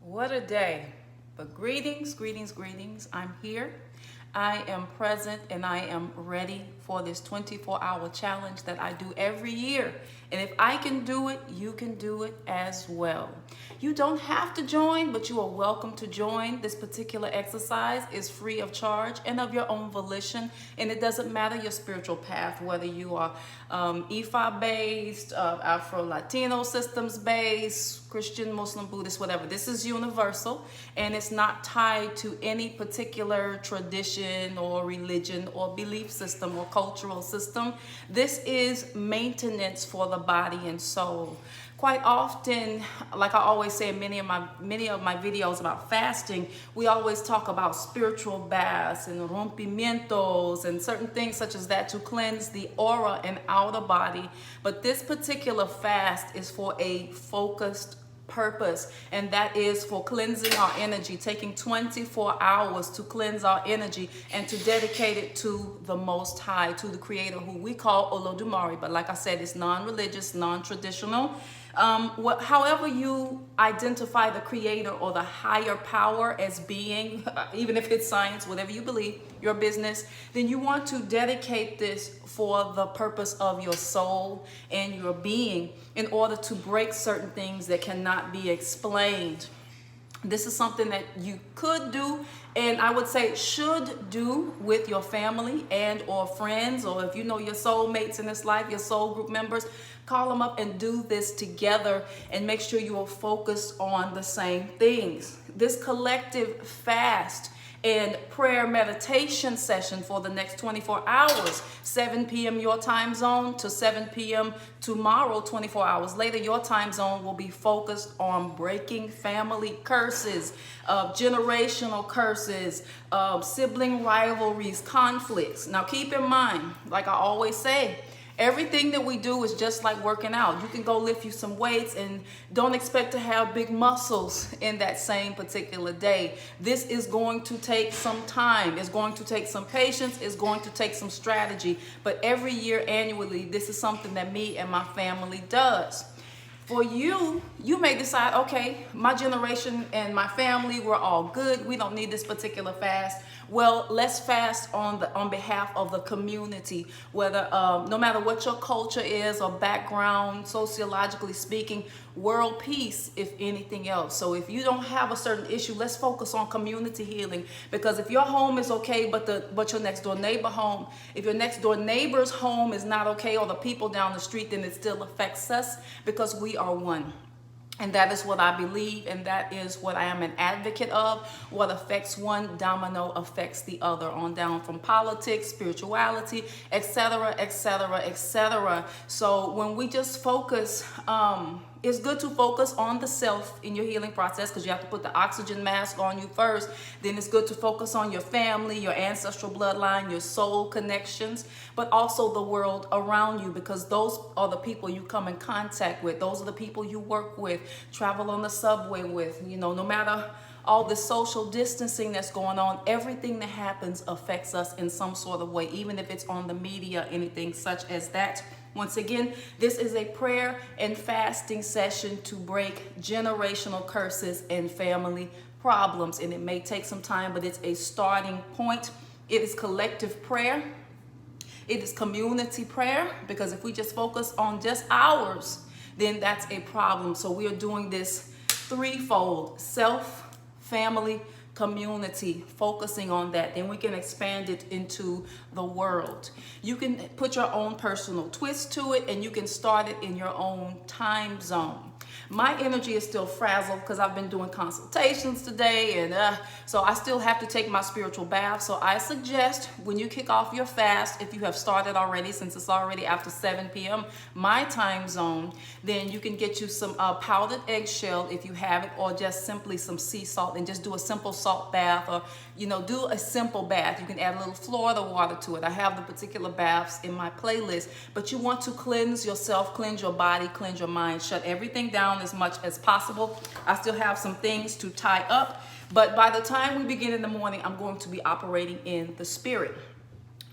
What a day. But greetings, greetings, greetings. I'm here. I am present and I am ready for this 24-hour challenge that I do every year. And if I can do it, you can do it as well. You don't have to join, but you are welcome to join. This particular exercise is free of charge and of your own volition. And it doesn't matter your spiritual path, whether you are Ifa based, Afro-Latino systems based, Christian, Muslim, Buddhist, whatever. This is universal and it's not tied to any particular tradition or religion or belief system or cultural system. This is maintenance for the body and soul. Quite often, like I always say in many of my videos about fasting, we always talk about spiritual baths and rompimientos and certain things such as that to cleanse the aura and outer body. But this particular fast is for a focused purpose, and that is for cleansing our energy, taking 24 hours to cleanse our energy and to dedicate it to the Most High, to the Creator, who we call Olodumare. But like I said, it's non-religious, non-traditional. However you identify the Creator or the higher power as being, even if it's science, whatever you believe, your business, then you want to dedicate this for the purpose of your soul and your being in order to break certain things that cannot be explained. This is something that you could do, and I would say should do with your family and or friends, or if you know your soulmates in this life, your soul group members, call them up and do this together and make sure you are focused on the same things. This collective fast and prayer meditation session for the next 24 hours, 7 p.m. your time zone to 7 p.m. tomorrow, 24 hours later, your time zone will be focused on breaking family curses, generational curses, sibling rivalries, conflicts. Now keep in mind, like I always say, everything that we do is just like working out. You can go lift you some weights and don't expect to have big muscles in that same particular day. This is going to take some time. It's going to take some patience. It's going to take some strategy. But every year, annually, this is something that me and my family does. For you, you may decide, okay, my generation and my family, we're all good. We don't need this particular fast. Well, let's fast on behalf of the community, whether no matter what your culture is or background, sociologically speaking, world peace, if anything else. So if you don't have a certain issue, let's focus on community healing. Because if your home is okay, but your next door neighbor home, if your next door neighbor's home is not okay, or the people down the street, then it still affects us because we are one. And that is what I believe, and that is what I am an advocate of. What affects one domino affects the other, on down from politics, spirituality, etc., etc., etc. So when we just focus, it's good to focus on the self in your healing process, because you have to put the oxygen mask on you first. Then it's good to focus on your family, your ancestral bloodline, your soul connections, but also the world around you, because those are the people you come in contact with. Those are the people you work with, travel on the subway with. You know, no matter all the social distancing that's going on, everything that happens affects us in some sort of way, even if it's on the media, anything such as that. Once again, this is a prayer and fasting session to break generational curses and family problems. And it may take some time, but it's a starting point. It is collective prayer. It is community prayer, because if we just focus on just ours, then that's a problem. So we are doing this threefold: self, family, community, focusing on that. Then we can expand it into the world. You can put your own personal twist to it, and you can start it in your own time zone. My energy is still frazzled because I've been doing consultations today, and so I still have to take my spiritual bath. So I suggest when you kick off your fast, if you have started already, since it's already after 7 p.m. my time zone, then you can get you some powdered eggshell if you have it, or just simply some sea salt, and just do a simple salt bath, or do a simple bath. You can add a little Florida water to it. I have the particular baths in my playlist, but you want to cleanse yourself, cleanse your body, cleanse your mind, shut everything down as much as possible. I still have some things to tie up, but by the time we begin in the morning, I'm going to be operating in the spirit.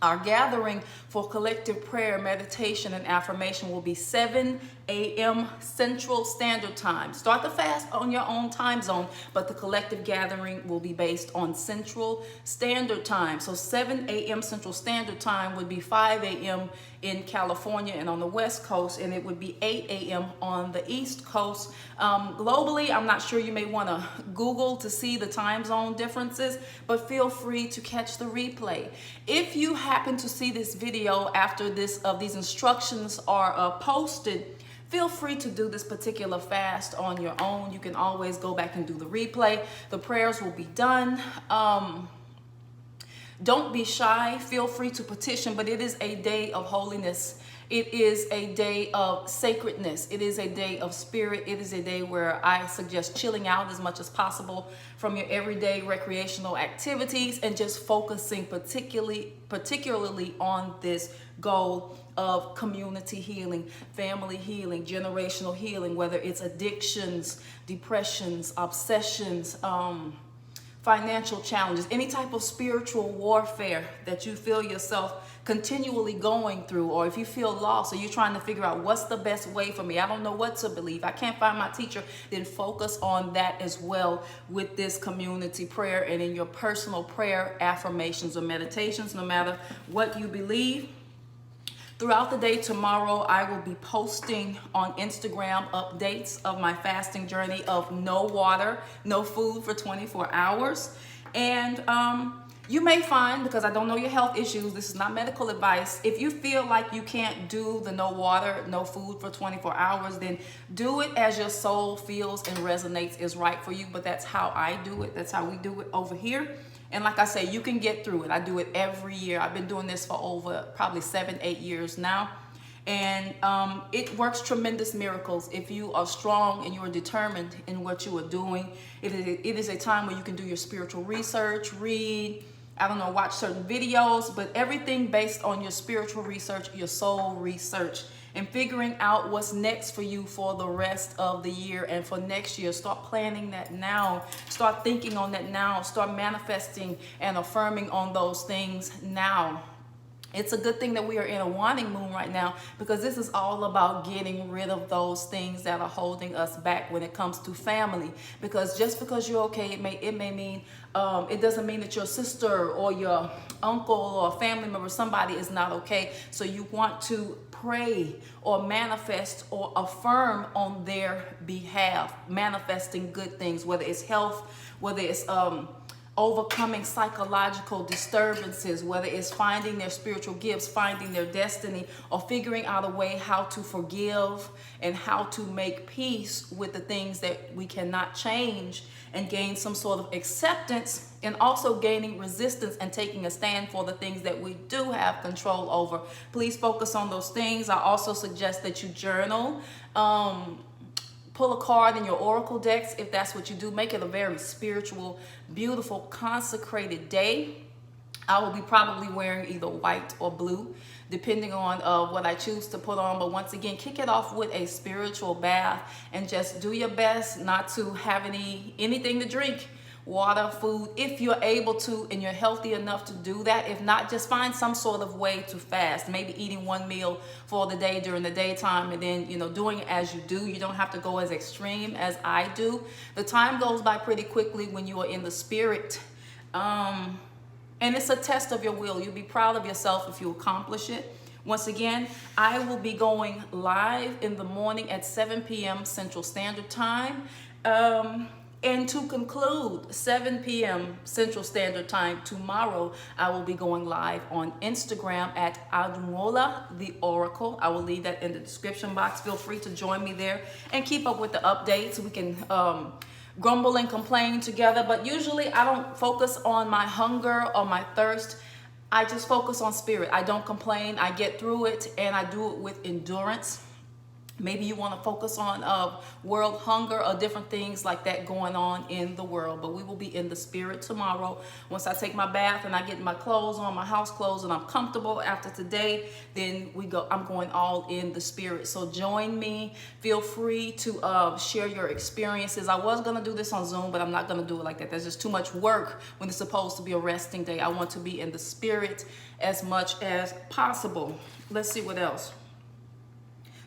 Our gathering for collective prayer, meditation, and affirmation will be 7 a.m. Central Standard Time. Start the fast on your own time zone, but the collective gathering will be based on Central Standard Time. So 7 a.m. Central Standard Time would be 5 a.m. in California and on the West Coast, and it would be 8 a.m. on the East Coast. Globally, I'm not sure, you may want to Google to see the time zone differences, but feel free to catch the replay. If you happen to see this video after these instructions are posted, feel free to do this particular fast on your own. You can always go back and do the replay. The prayers will be done. Don't be shy. Feel free to petition, but it is a day of holiness. It is a day of sacredness. It is a day of spirit. It is a day where I suggest chilling out as much as possible from your everyday recreational activities and just focusing particularly on this goal of community healing, family healing, generational healing, whether it's addictions, depressions, obsessions, financial challenges, any type of spiritual warfare that you feel yourself continually going through, or if you feel lost or you're trying to figure out what's the best way for me, I don't know what to believe, I can't find my teacher, then focus on that as well with this community prayer and in your personal prayer affirmations or meditations, no matter what you believe. Throughout the day tomorrow, I will be posting on Instagram updates of my fasting journey of no water, no food for 24 hours. And you may find, because I don't know your health issues, this is not medical advice, if you feel like you can't do the no water, no food for 24 hours, then do it as your soul feels and resonates is right for you. But that's how I do it. That's how we do it over here. And like I say, you can get through it. I do it every year. I've been doing this for over probably 7-8 years now. And it works tremendous miracles if you are strong and you are determined in what you are doing. It is a time where you can do your spiritual research, read, I don't know, watch certain videos, but everything based on your spiritual research, your soul research, and figuring out what's next for you for the rest of the year and for next year. Start planning that now. Start thinking on that now. Start manifesting and affirming on those things now. It's a good thing that we are in a wanting moon right now, because this is all about getting rid of those things that are holding us back when it comes to family. Because just because you're okay, it may mean, it doesn't mean that your sister or your uncle or a family member, somebody is not okay. So you want to pray or manifest or affirm on their behalf, manifesting good things, whether it's health, whether it's overcoming psychological disturbances, whether it's finding their spiritual gifts, finding their destiny, or figuring out a way how to forgive and how to make peace with the things that we cannot change and gain some sort of acceptance, and also gaining resistance and taking a stand for the things that we do have control over. Please focus on those things. I also suggest that you journal. Pull a card in your oracle decks if that's what you do. Make it a very spiritual, beautiful, consecrated day. I will be probably wearing either white or blue, depending on what I choose to put on. But once again, kick it off with a spiritual bath and just do your best not to have anything to drink. Water, food, if you're able to and you're healthy enough to do that. If not, just find some sort of way to fast. Maybe eating one meal for the day during the daytime, and then, doing it as you do. You don't have to go as extreme as I do. The time goes by pretty quickly when you are in the spirit. And it's a test of your will. You'll be proud of yourself if you accomplish it. Once again, I will be going live in the morning at 7 p.m. Central Standard Time. And to conclude, 7 p.m. Central Standard Time tomorrow, I will be going live on Instagram at Adumola the Oracle. I will leave that in the description box. Feel free to join me there and keep up with the updates. We can grumble and complain together, but usually I don't focus on my hunger or my thirst. I just focus on spirit. I don't complain. I get through it, and I do it with endurance. Maybe you want to focus on world hunger or different things like that going on in the world. But we will be in the spirit tomorrow. Once I take my bath and I get my clothes on, my house clothes, and I'm comfortable after today, then I'm going all in the spirit. So join me. Feel free to share your experiences. I was going to do this on Zoom, but I'm not going to do it like that. There's just too much work when it's supposed to be a resting day. I want to be in the spirit as much as possible. Let's see what else.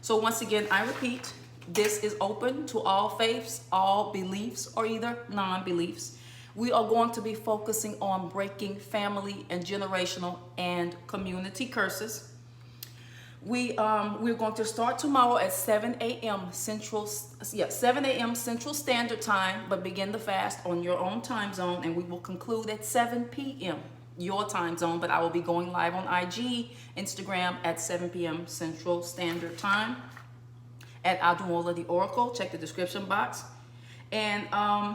So once again, I repeat, this is open to all faiths, all beliefs, or either non-beliefs. We are going to be focusing on breaking family and generational and community curses. We're going to start tomorrow at 7 a.m. Central, 7 a.m. Central Standard Time, but begin the fast on your own time zone, and we will conclude at 7 p.m. your time zone, but I will be going live on IG, Instagram at 7 p.m. Central Standard Time at Adumola the Oracle. Check the description box. And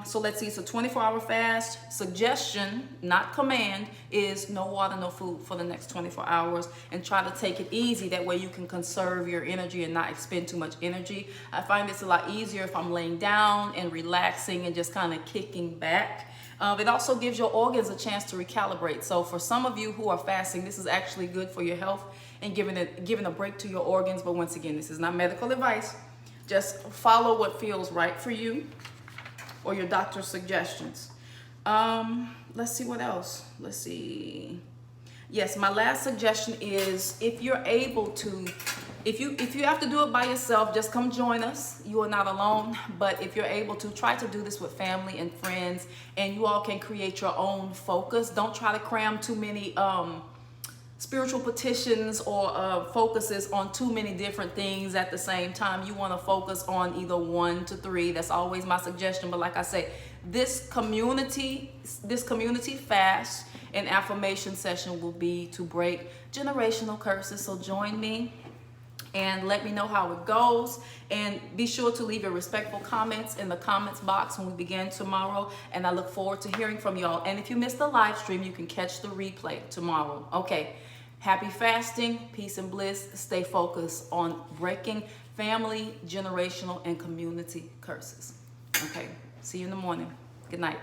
so let's see, it's a 24-hour fast. Suggestion, not command, is no water, no food for the next 24 hours, and try to take it easy. That way you can conserve your energy and not expend too much energy. I find it's a lot easier if I'm laying down and relaxing and just kind of kicking back. It also gives your organs a chance to recalibrate. So for some of you who are fasting, this is actually good for your health and giving a break to your organs. But once again, this is not medical advice. Just follow what feels right for you or your doctor's suggestions. Let's see what else. Let's see. Yes, my last suggestion is if you're able to, if you have to do it by yourself, just come join us. You are not alone. But if you're able to, try to do this with family and friends, and you all can create your own focus. Don't try to cram too many spiritual petitions or focuses on too many different things at the same time. You want to focus on either 1 to 3. That's always my suggestion. But like I say, this community fast and affirmation session will be to break generational curses. So join me and let me know how it goes, and be sure to leave your respectful comments in the comments box when we begin tomorrow, and I look forward to hearing from y'all. And if you missed the live stream, you can catch the replay tomorrow. Okay, happy fasting, peace and bliss. Stay focused on breaking family, generational, and community curses. Okay, see you in the morning. Good night.